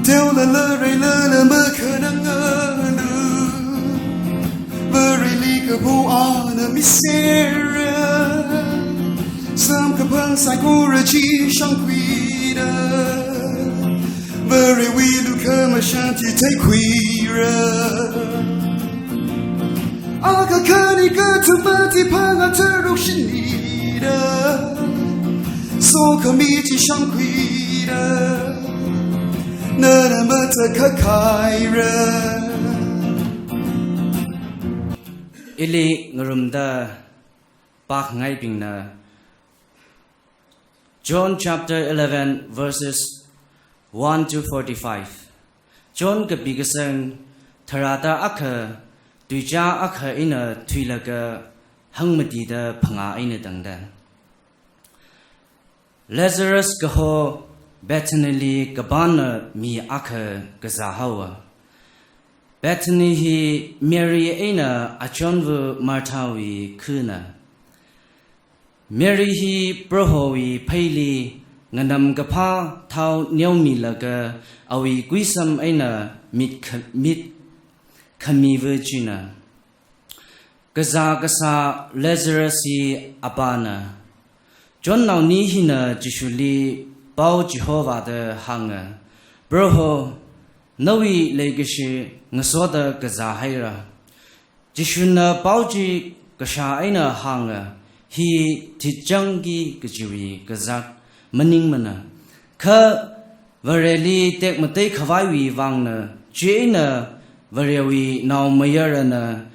theo là lơ mơ khờ năng ngơ very li ka bu ana misera sam ka pang sai ko ra chi shang quy da very we lu ka ma shanti tai quy ra aga kani ka tu ba ti pa ga tu ru shin ni da so ka mi ti shang quy da na na ma ta ka kai ra ili ngurumda pak ngai pingna John chapter 11 verses 1 to 45 John ke bigasang tharata akha tuja akha ina thuilaga hangmati da phanga ina dangda Lazarus ka ho Bethany kabana mi akha gazahawa Bethany hi Mary aina achonvu Marthawi khuna Mary hi prohowi phaili nganam gapha thau nyaumi laga awi guisam aina mit khami virgina gaza Lazarus hi abana John now ni hina jishuli bao Jehovah de hanga broho nawi legashi ngasoda gaza haira jishuna bauji gasha aina hanga hi tijangi gajiwi gazak maning mana kha vareli tek matei khawai wi wangna jina varewi naw mayarana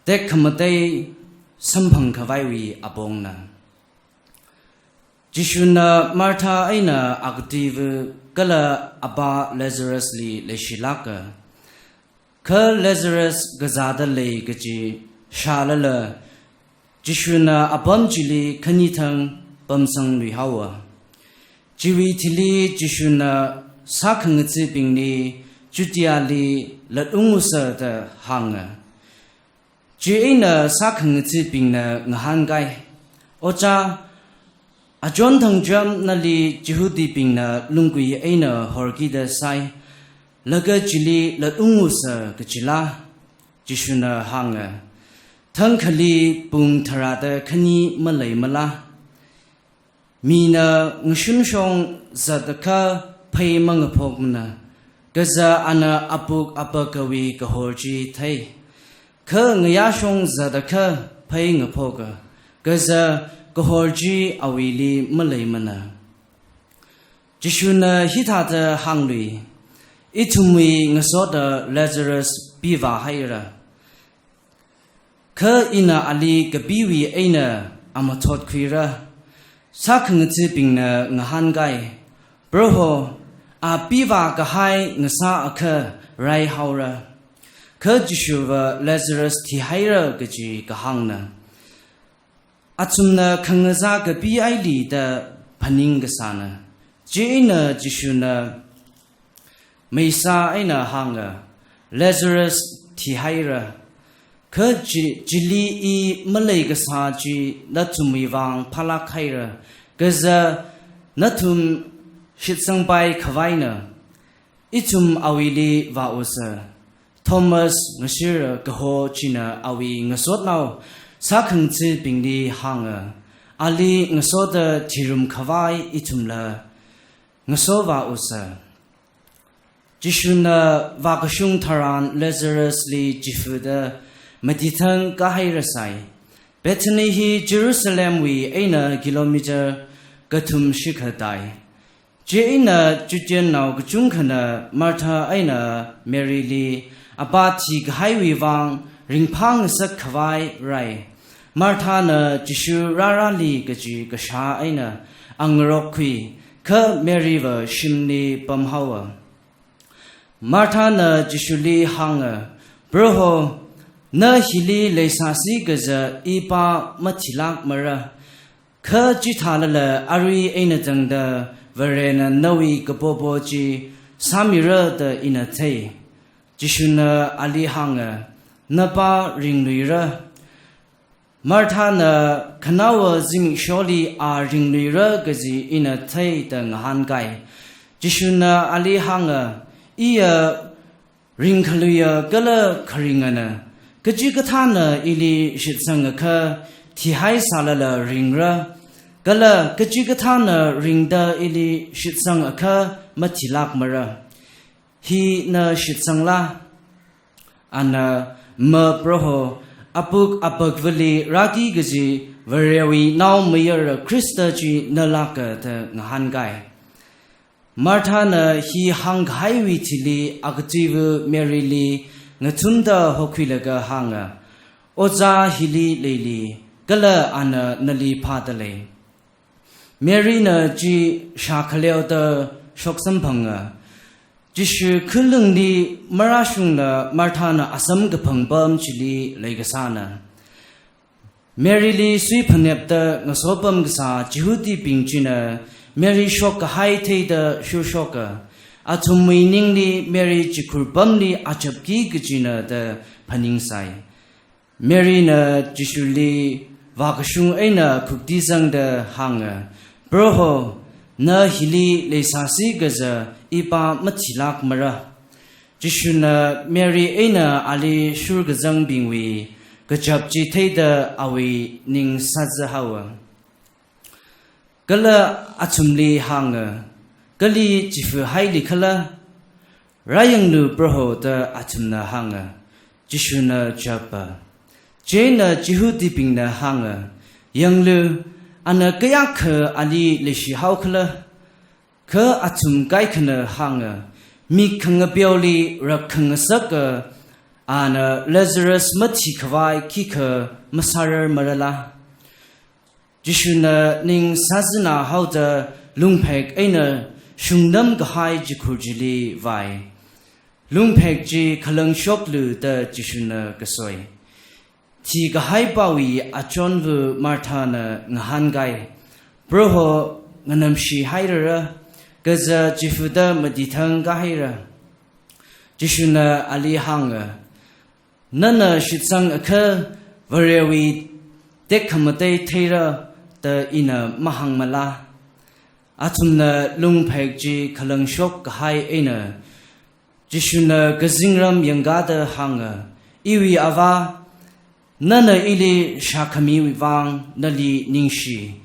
tek khamatei samphang khawai wi abongna jishuna Martha aina active kala aba Lazarus li leshilaka ka Lazarus gazada le gaji shalala jishuna abam jili khanithang pamsang lui hawa jiwi thili jishuna sakhang chi pingni chutia li ladungusa da hanga jina sakhang chi pingna ngahangai ocha ajon thang jam nali jihudi pingna lungui aina horgi da sai laga jili ladungusa gachila jishuna hanga thangkhali pung tharada khani malai mala mina ngshun shong zadaka phai mangphokna gaza ana apuk apakawi kahorji thai kha ngya shong zadaka phai ngphoka gaza kahorji awili malai mana jishuna hitata hangli itumwi ngasoda Lazarus biwa haira kha ina ali kabiwi aina amathot khira sakhang chi pingna ngahangai broho a biwa ka hai ngasa akha rai haura kha jishuwa Lazarus thi haira gaji ka hangna achumna khangza ka bi ai li da phaning ga sana jina jishuna meisa aina hanga Lazarus thi haira kha jili I malai ga sa ji nathumi wang phala khaira gaza nathum shitsang bai khwaina ichum awili wa usa Thomas ngashira gaho china awi ngasot naw sakhang chi pingdi hanga ali ngasoda thirum khawai ichumla ngasowa usa jishuna wakashung tharan Lazarus li jifuda Madithang kahairasai Bethany hi Jerusalem wi aina kilometer gathum shikhatai Jaina jujen naw gchungkhana Martha aina Mary li abati ghaiwi wang ringphang sak khawai rai Martha na jishu rara li gaji gasha aina angrok khui kha Mary wa shimni pamhawa Martha na jishu li hanga broho na hili leisasi gaza ipa mathilak mara kha jithalala ari aina jangda varena nawi kapopoji samira da ina thai jishuna ali hanga napa ringluira Martha na khanawa jing sholi a ringluira gaji ina thai da ngahan kai Jishuna Ali Hanga, Ia Ringkaluya Gala Karingana, Kajikatana ili Shitsangaka, Tihai Salala Ringra, Gala Kajikatana Ringda ili Shitsangaka, Matilak Mara. He na Shitsangla, Anna Ma Broho, Apuk Apakvili Raki Gazi, Varewi now Mayor Christa G Nalaka the Nahangai. Martha na he hang highway tili akativu merili natunda hokilaga hanga. Oza hili lili, gala ana nali padale. Mary na ji shakaleo da shoksampanga. Jishu kulung di marashung na Martha na asam gapangbam chili legasana. Mary li sui panep da ngasopam gasa jihudi bingjina. Mary shoka hai te da shu shoka. Atum meaning li Mary jikurbam li achapki gajina da paning sai. Mary na jishuli vakashung aina kukdizang da hanga. Broho na hili le sasi gaza ipa matilak mara. Jishuna Mary aina ali shur gazang bingwi. Gajabji te da awi ning sadza hawa. Gala atumli hanga, gali jifu haili kala, rayang nu broho da atumna hanga, jishuna jabba. Jena jihu diping na hanga, yang lu, ana gayak ke ali lishi hau kala, ke atum gaikana hanga, mi kanga bioli rak kanga saka, ana Lazarus mati kawai kika masarar marala. Jishuna ning sazina hauda lungpek aina shungdam gahai jikurjili vai. Lungpek ji kalang shoklu da jishuna gasoy. Ti gahai bawi achonvu Martha na ngahangai. Broho nganamshi hairara gaza jifuda maditang gahaira. Jishuna ali hanga. Nana shitsang aka varewi dekhamate teira. The ina mahang mala atumna lungpek ji kalang shok hai ina jishuna gazingram yangada hanga iwi ava nana ili shakami wang nali ningshi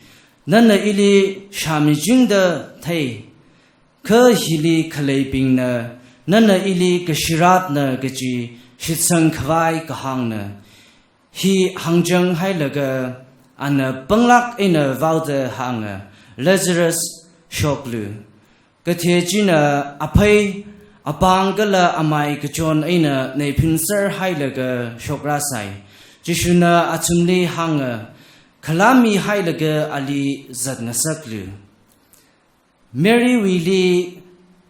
nana ili shamijingda thay ka hili kalebing na nana ili gashirat na gaji shitsang kwai kahang na hi hangjang hai laga Anna banglak ina vauda hanga Lazarus shoklu. Katejina apai apangala amai kajon ina ne pinsar hailaga shokrasai. Jishuna atumli hanga kalami hailaga ali zadnasaklu. Mary wili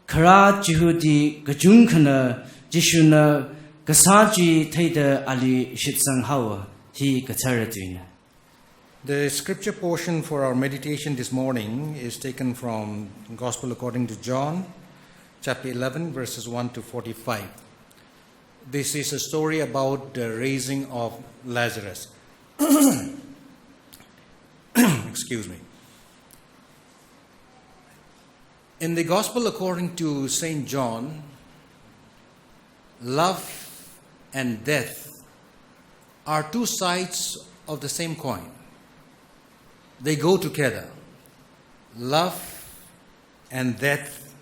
kara jihudi gajunkana jishuna gasaji taida ali shitsang hawa hi kataradina. The scripture portion for our meditation this morning is taken from Gospel according to John, chapter 11, verses 1 to 45. This is a story about the raising of Lazarus. Excuse me. In the Gospel according to St. John, love and death are two sides of the same coin. They go together. Love and death,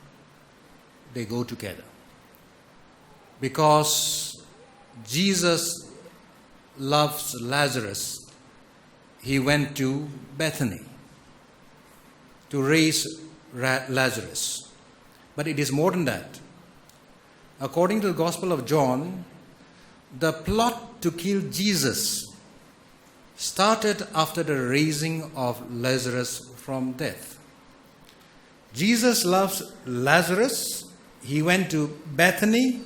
they go together. Because Jesus loves Lazarus, he went to Bethany to raise Lazarus. But it is more than that. According to the Gospel of John, the plot to kill Jesus started after the raising of Lazarus from death. Jesus loves Lazarus. He went to Bethany,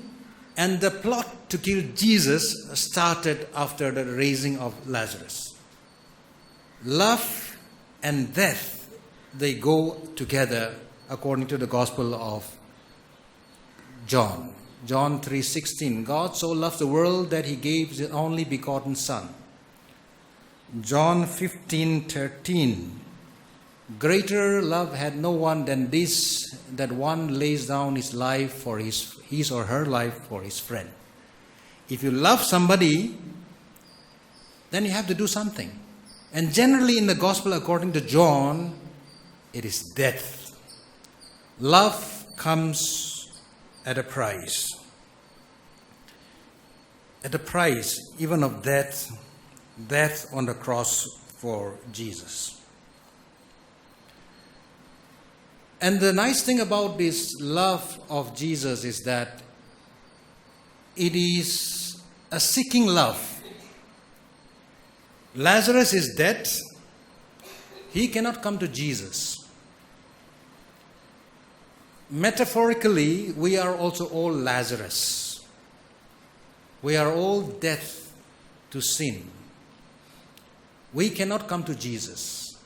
and the plot to kill Jesus started after the raising of Lazarus. Love and death, they go together according to the Gospel of John. John 3:16, God so loved the world that he gave his only begotten Son. John 15:13, Greater love had no one than this, that one lays down his life for his or her life for his friend. If you love somebody, then you have to do something. And generally in the gospel according to John, it is death. Love comes at a price. At the price even of death on the cross for Jesus. And the nice thing about this love of Jesus is that it is a seeking love. Lazarus is dead. He cannot come to Jesus. Metaphorically, we are also all Lazarus. We are all dead to sin. We cannot come to Jesus.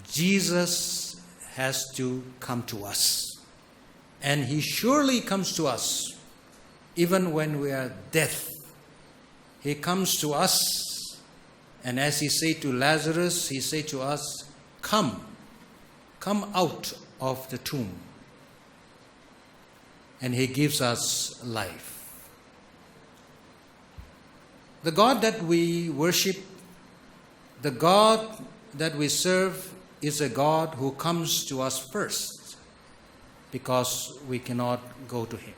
Jesus has to come to us. And He surely comes to us even when we are dead. He comes to us, and as He said to Lazarus, He said to us, come out of the tomb. And He gives us life. The God that we worship, the God that we serve, is a God who comes to us first because we cannot go to Him.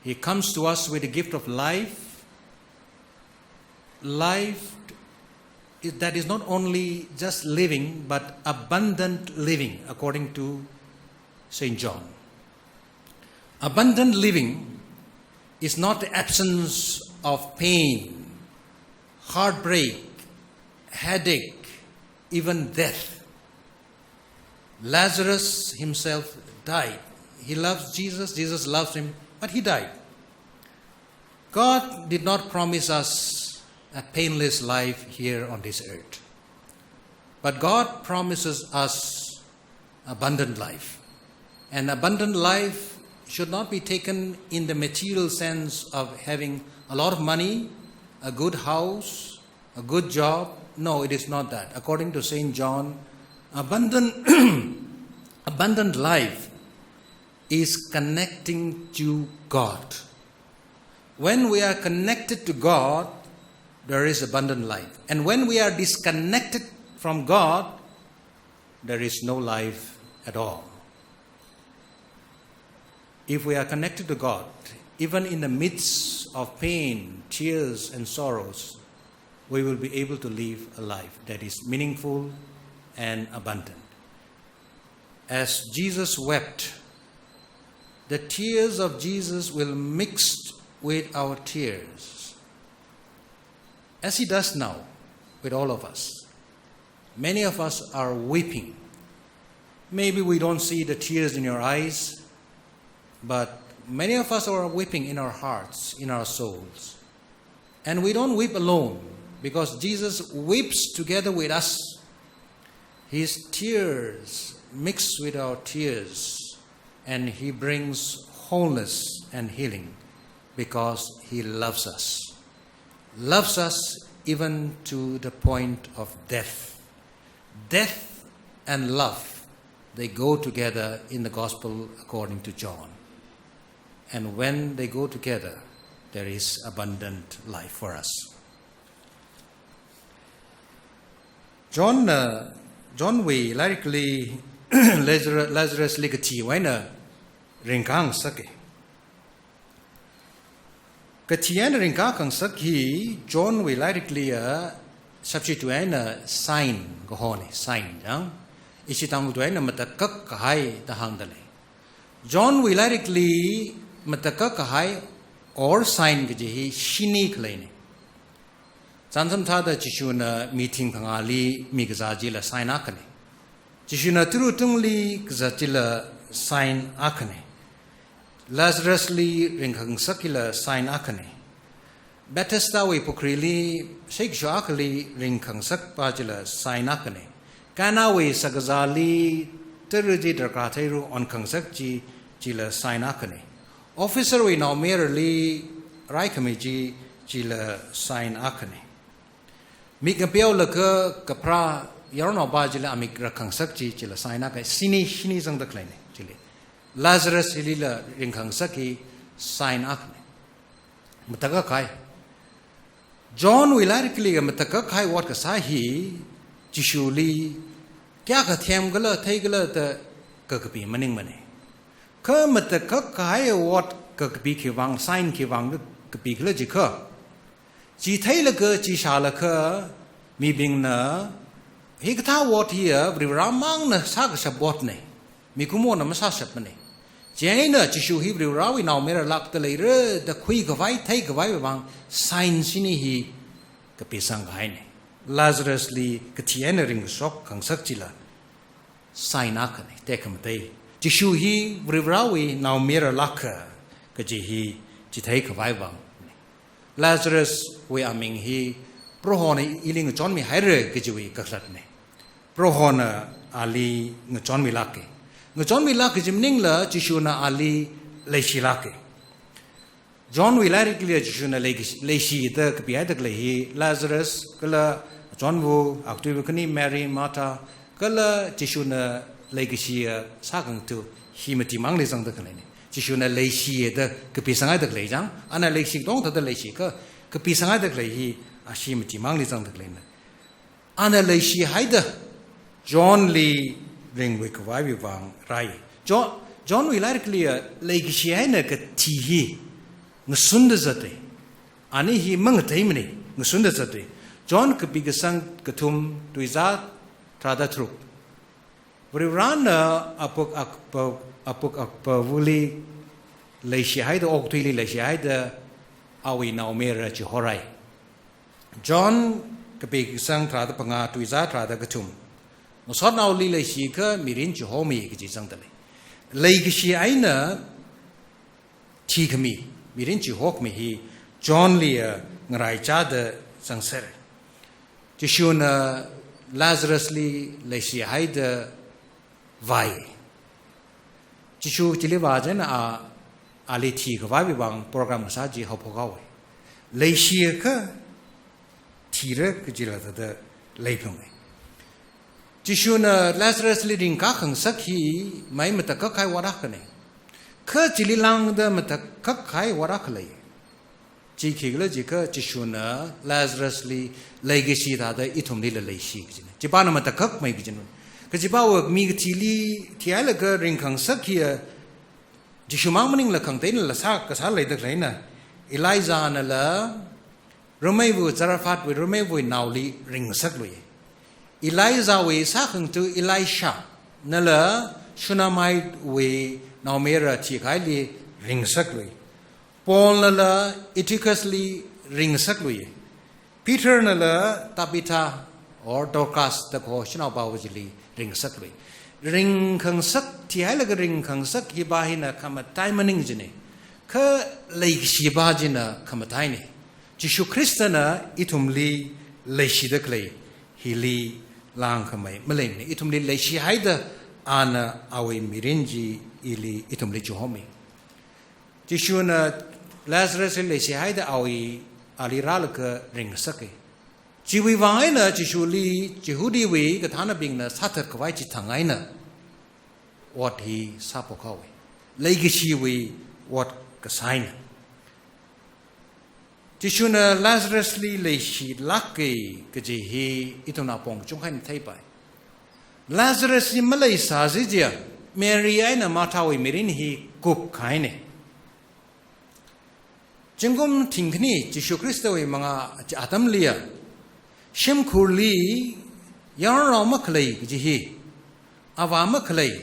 He comes to us with the gift of life. Life that is not only just living, but abundant living, according to St. John. Abundant living is not the absence of pain, heartbreak, headache, even death. Lazarus himself died. He loves Jesus, Jesus loves him, but he died. God did not promise us a painless life here on this earth. But God promises us abundant life. And abundant life should not be taken in the material sense of having a lot of money, a good house, a good job. No, it is not that. According to St. John, abundant life is connecting to God. When we are connected to God, there is abundant life. And when we are disconnected from God, there is no life at all. If we are connected to God, even in the midst of pain, tears, and sorrows, we will be able to live a life that is meaningful and abundant. As Jesus wept, the tears of Jesus will mix with our tears, as He does now with all of us. Many of us are weeping. Maybe we don't see the tears in your eyes, but many of us are weeping in our hearts, in our souls. And we don't weep alone, because Jesus weeps together with us. His tears mix with our tears, and He brings wholeness and healing because He loves us. Loves us even to the point of death. Death and love, they go together in the Gospel according to John. And when they go together, there is abundant life for us. John we lyrically Lazarus ligati waina ringkang sake. Katian ringkang sake John we lyrically substitute sign gohone sign jang isitang duaina matakak kahai tahangdale. John we lyrically matakak kahai or sign gaji shini klane. Sansam thada chishuna meeting pangali migazajila sign akane. Chishuna turutungli gazatila sign akane. Lazarus li ringkang sakila sign akane. Bethesda we pokrili Sheikh Joakali ringkang sak pajila sign akane. Kana we sagazali teruji drakatairu on kang sak ji jila sign akane. Officer we now merely Raikamiji jila sign akane. Mikapiao laka kapra yarno ba jila amik rakhang sak ji jila saina ka shini jang da kleine jile Lazarus ilila ringkhang saki sign akne mutaka kai John wilar kli mutaka kai wat ka sahi jishuli kya ka them gala thai gala ta ka kapi maning mane ka mutaka kai wat ka kapi ki wang sign ki wang ka pi gala ji ka ji thai la ka ji sha la ka mi bing na hi ka tha wat here ramang na sa ka sabot ne mi kumo na masa sap ne Jane Jishu Hebrew Rawi now mirror lock the later, the quick of I take away among signs in he Kapisang Haine. Lazarus Lee Katiana ring shock Kang Sakchila. Sign akane, take him day. Jishu he Rawi now mirror locker Kajihi Jitake of Ibang. Lazarus we aming he Prohona eating John me hire Gajiwi Kaklatne. Prohona Ali John Milake. John Milak Jimning la Jishuna Ali Leishilake. John Willarically Jishuna Leishi the Kapiadakle, Lazarus, Kala, John Wu, Activicani, Mary, Martha, Kala, Jishuna Legishia, Sakang to Himati Manglis on the Kalene. Jishuna Leishi the Kapisanga the Glejang, and a Leishi don't the Leishika, Kapisanga the Clay, Ashimati Manglis on the Glena. Anna Leishi Haida, John Lee. Ring with Vivang Rai. John will likely a lake Shiana Tihi, Musundazate. Ani he Mangatamini, Musundazate. John could be a son Katum to his art, Trada troop. We ran a book Wuli Leishihide, Octili Leishihide, Awi now mirror Jihorai. John could be a son Trada Panga to his art, Trada Katum. Musot now lila shika mirin Jehomi Gizangdale. Lake she aina Tikami, mirin Jehokmi he, John Lear, Nraichada Sangsere. Jishuna Lazarus Lee, Leshi Haida Vai. Jishu Tilivajan are Ali Tik Vavibang program Saji Hopogawe. Leishika Tira Kajila the Lapome. Jishuna Lazarus leading Kakang Saki, my Matakakai Warakane. Kurtili lang the Matakakai Warakale. Jikigla Jika, Jishuna, Lazarus Lee, Legacy that the Itumila Leishi. Jibana Matakak may be general. Kajibawa Migtili, Tialaga, Rinkang Sakia, Jishumamaning la container la Sak, Kasale the Kleina, Eliza and la Romevo Zarafat with Romevo Nauli, Ring Sakwe. Eliza we sakang to Elisha. Nala Shunamite we Naumera Chikaili ring sakli. Paul nala Iticusly ring sakli. Peter nala Tabitha or Dorcas the portion of Bawajili ring sakli. Ring kang sak Tialaga ring kang sak Hibahina Kamataiming jine. Ka Lake Shibajina Kamataini. Jishu Christana itumli Leishi clay. Hili lang kamay malayni itumli leishi haida ana awi mirinji ili itumli juhomi jishuna Lazarus leishi haida awi aliralaka ring sake jiwi waina jishuli jihudi we gathana bingna sathar kwai chi thangaina what he sapokawe legishi we what kasaina Jishuna Lazarus Lee Leishi Lucky Kajihi Ituna Pong Chunghan Taipai. Lazarus in Malay Sazizia, Mary Aina Matawi Mirinhi Cook Kaine. Jingum Tinkni, Jishu Christo Manga Atam Lia, Shim Kurli, Yarra Maklay Jihi, Avama Clay,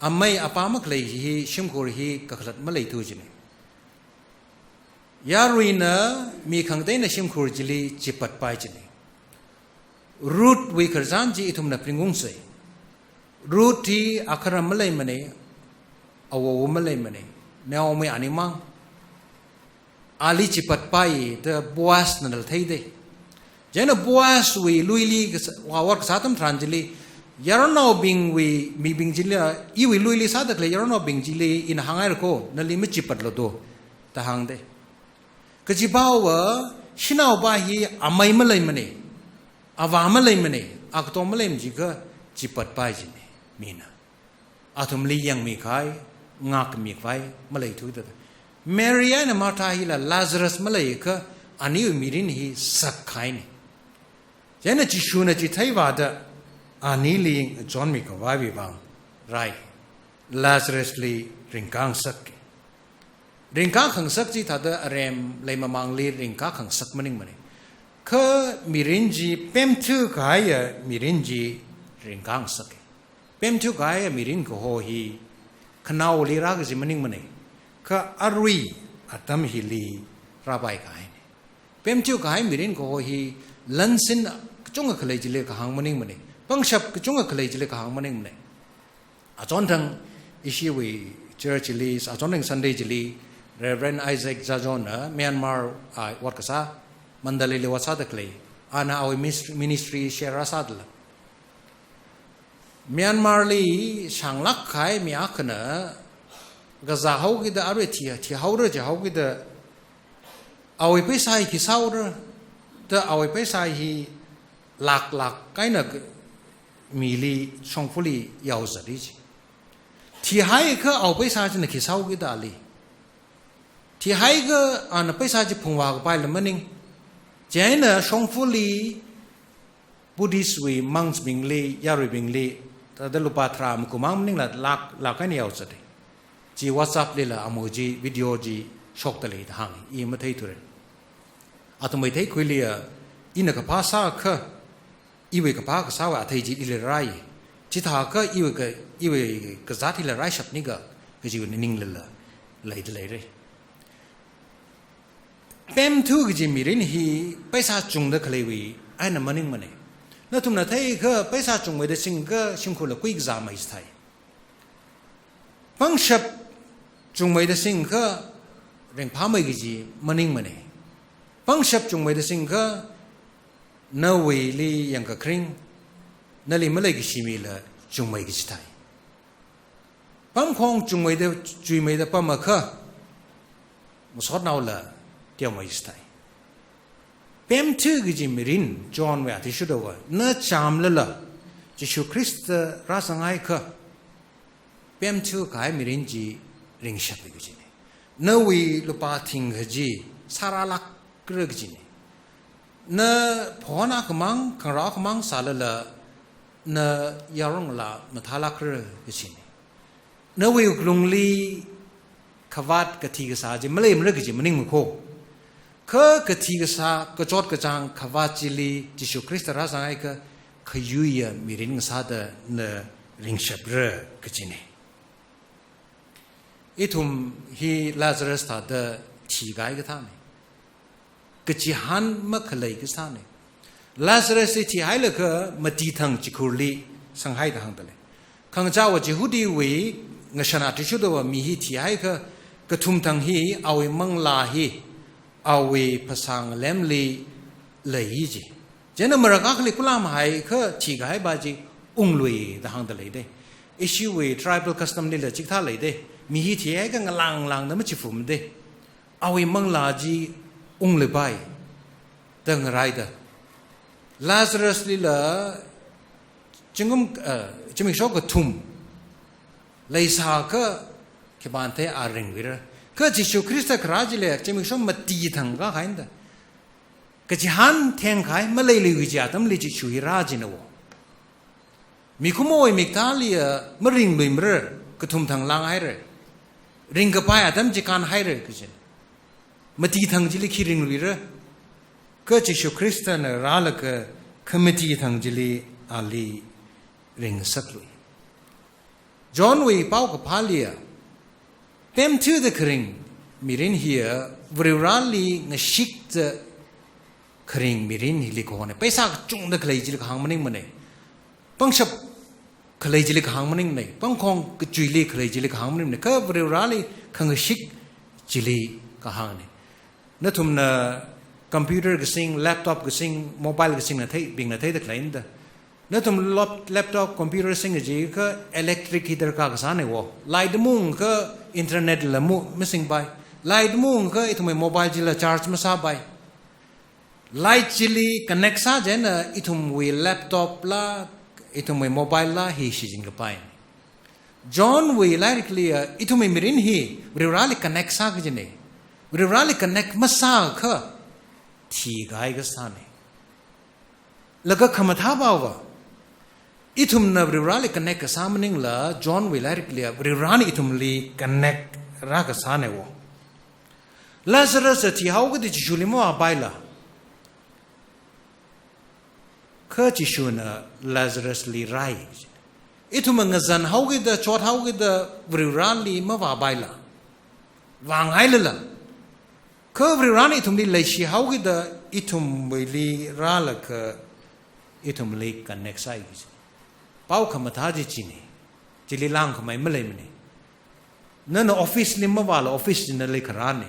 Amay Apama Clay, Shim Kurhi Kaklat Malay Tujini. Yarwina mi kangdena shimkur jili jipat pajini. Root we karzanji itum na pringungse. Rooti akara malay mane, awo malay mane. Now me animang. Ali jipat pai the boas nanal thaide. Jena boas we luili wawak satam tranjili. Yarano bing we mi bing jila iwi luili sadakle yarano bing jili in hangar ko nalimi jipat lodo tahangde. Kajibawa, Shinabahi, a Maimalay money. าวามะเลยมันเองอักตอมะเลยมันจีก็จีปัดไปจีเนี่ยมีนะอาทุมลียังมีใครงากมีใครมะเลยทุกตัวเมรียนมาทาฮิลาลาซารัสมะเลยก็อันนี้มีรินฮีสักใครเนี่ยเจนจีชูนจีไทยวาดอันนี้ลีจอนมีก็ว่าวิบังไรลาซารัสลีริงกังสักริงกังขังสักจีถ้าเดอเรมเลยมามังลีริงกังขังสักมันเองมันเองคือมีรินจีเป็มทุกายมีรินจีริงกังสักเป็มทุกายมีรินก็โหฮีขนาวลีรักจีมันเองมันเองคืออารุยอัตมฮิลีราบายกายเป็มทุกายมีรินก็โหฮีลันสินจงกะเลยจิเลกหางมันเองมันเองปังชับจงกะเลยจิเลกหางมันเองมันเองอาจารย์ทั้งอิชิวีเจอร์จิลีอาจารย์ทั้งซันเดย์จิลีReverend Isaac Zajona Myanmar what ka sa mandali le wasa da klei ana our ministry share asadla Myanmar li shanglak khai mi akhna ga za hau gi da arwe thi hau re ja hau gi da awi pe sai ki sau re da awi pe sai hi lak kai na mi li chong fu li yao za ri ji thi hai kha aw pe sa ji na ki sau gi da liที่ให้ก็อันไปซาจิพงวากไปแล้วมันเองเจนน่ะชงฟูลีบุดิสวีมังสบิงลียาริบิงลีแต่เดลุปาทรามกุมังมันเองละลักกันยาวสุดจีวอทส์แอปเลยละอโมจีวิดีโอจีช็อกตะเลยทางอีมาเที่ยวเลยอาตมาเที่ยวคุยเลยอินักภาษาค่ะอีเวกับภาษาว่าเที่ยวจีอิเลไรจิตหาก็อีเวกับจัดอิเลไรชับนี่ก็จีวันนิ่งเลยเลยเป็มทุกจิมีรินฮีไปซาจุงเดคเลวีไอ้นั่นมันเองมันเองนั่นทุกนาทีก็ไปซาจุงไว้เดซิงก็ชิมคุลกุยกซามาอิสไทยปังชับจุงไว้เดซิงก็เร่งพาไม่กิจิมันเองมันเองปังชับจุงไว้เดซิงก็นาเวลียังกะคริงนั่นเลยไม่เลยกิชิมีละจุงไว้กิจิไทยปังคงจุงไว้เดจุยไม่เดปั๊มมาค่ะมุสอดน่าละเดียวมาอิสไทยเป็มชื่อกิจิมิรินจอห์นเวที่สุดว่าเนื้อจามเลยล่ะจิชูคริสต์รัสไงค่ะเป็มชื่อกายมิรินจีริงชับกิจิเนื้อวีลุปาทิงกจีสาราลักกระกิจิเนื้อพอนักมังขังรักมังสาลละเนื้อยารงละมาทาลักกระกิจิเนื้อวีกรุงลีขวัดกะทิกษาจิมาเลยมันเรื่องกิจิมันนิ่งมือโคกะทิกษากะจอดกะจางขวัดจิลีจิชูคริสต์รัสไงก็ขยุยมีริงสาดเนื้อริงชับเร่กจิเนอีทุมฮีลาซารัสตาเดทีกายก็ท่านกจิฮันมะขเลยก็ท่านลาซารัสที่ให้เลยก็มาตีทังจิคุลีสังให้ทางตะเลยขังเจ้าว่าจิฮุดีวีงชนะที่ชุดว่ามีฮีที่ให้ก็กระทุมทังฮีเอาไว้มังลาฮีเอาไว้ภาษาเล่มลีเลยจีเจนมรากาคลิกุลามให้ก็ทีกายบาจีอุ้งลุยทางตะเลยเด้อิชิวี tribal custom นี่เลยจิกท่าเลยเด้มีฮีที่ให้ก็งลังนั่นไม่ชิฟุมเด้เอาไว้มังลาจีอุ้งเลยไปตั้งไรเด้ลาซารัสลีละจึงจะมีโชคกระทุมเลยสาก็แค่บานเทอาริงวิระก็จิชูคริสต์คราจิเลยจะมีชมมาตีทางก็ขายนั่นก็จิฮันแทงขายมาเลยลิวิจาตั้มลิจิชูฮิราจินวมีคุ้มโอยมีตาลีมาริงลุยมเร่ก็ทุ่มทางล่างให้เร่ริงกับไปตั้มจิการให้เร่ก็จินมาตีทางจิลิคิริงลุยเร่ก็จิชูคริสต์น่ะราลก็ขมิตีทางจิลิอาลีริงสักลุยจอห์นวีเป้ากับพาเลียเต็มชื่อเด็กริงมิรินเฮียบริวารลีงชิกเด็กริงมิรินฮิลิโกเนไปสักจุงเด็กเลยจิลิกหางมันเองมันเองปังชับเคยจิลิกหางมันเองเนี่ยปังคงกจุยลีเคยจิลิกหางมันเองเนี่ยก็บริวารลีขังชิกจิลิกหางเนี่ยนั่นทุ่มน่ะคอมพิวเตอร์ก็สิ่งแล็ปท็อปก็สิ่งโมบายก็สิ่งนั่นที่บิ่งนั่นที่เด็กเลยนั่นนั่นทุ่มแล็ปท็อปคอมพิวเตอร์สิ่งจีก็อิเล็กทริกฮีเตอร์ก็สานเนี่ยวะไลท์มุ้งก็อินเทอร์เน็ตละมุ้งไม่สิ่งไปไลท์มุ้งก็ไอ้ทุ่มโมบายจีละชาร์จมาซาไป Light chili connect sa jena itum we laptop la itum we mobile la hi shi jing pain. John we likely itum mirin hi we really connect sa jene. We really connect masa ka thi gai ga sa ne. Laga khamatha bawa itum na we really connect sa maning la John we likely we rani itum li connect ra ga sa ne wo. Lazarus thi hau ga di julimo abaila. Ka chi shuna Lazarus li rai. Itu mengazan hauge da chot hauge da vriran li ma wa baila. Wang ai la. Ka vriran itum li lai shi hauge da itum li ra la ka itum li connect sai. Pau khamata ji chi ne. Ji li lang khamai ma lai mne. Na na office li ma wa la office na li khara ne.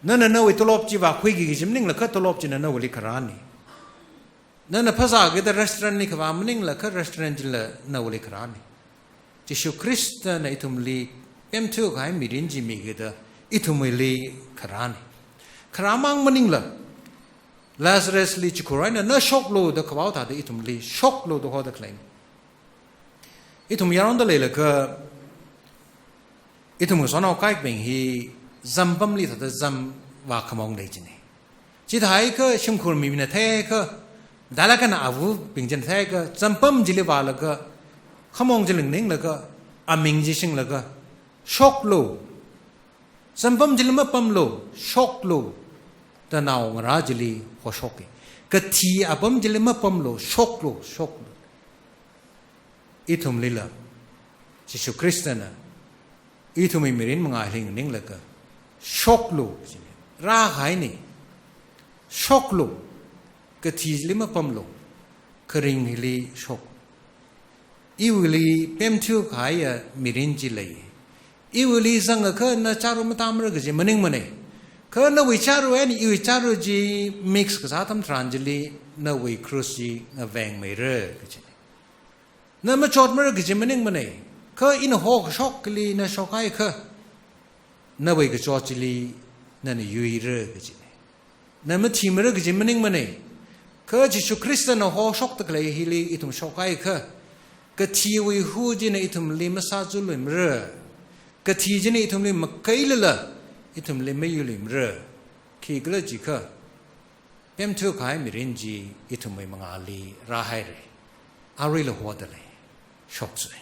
Na na we tolop ji wa khoi gi jim ning la ka tolop ji na li khara ne. Na phasa ge da restaurant ni khwa mning la ka restaurant la na wali khrani Jishu Christ na itum li pem thu khai mirin ji mi ge da itum li khrani khramang mning la Lazarus li chikurai na shock lo da khwa ta da itum li shock lo do ho da claim itum yaron da le la ka itum so na kai beng hi zambam li ta da zam wa khamong dei ji ne ji thai ka shimkhur mi na the ka Dalakan avu pingjan thay ka zampam jili ba la ka khamong jiling ning la ka aming ji sing la ka shock lo zampam jili ma pam lo shock lo ta naw ngara jili ho shock ka thi abam jili ma pam lo shock lo itum lila Jesu Kristana itum mirin mga hling ning la ka shock lo ra hai ni shock lo ka thi lima pamlo kering hili shok iwili pem thu khaya mirin ji lai iwili sang ka na charu matam ra ge maning mane ka na wi charu ani iwi charu ji mix ka satam tranjili na wi cross ji na veng me re ge na ma chot ma ge maning mane ka in ho shok li na shokai ka na wi ge chot ji na ni yui re ge na ma thi ma ge maning mane ka Jesu Krista na ho shok tak lai hili itum shokai ka thi wi hu ji na itum li masa zu lim re ka thi ji na itum li makai la itum li me yu lim re ki gla ji ka pem thu khai mirin ji itum mai manga li ra hai re a ri lo ho da le shok sai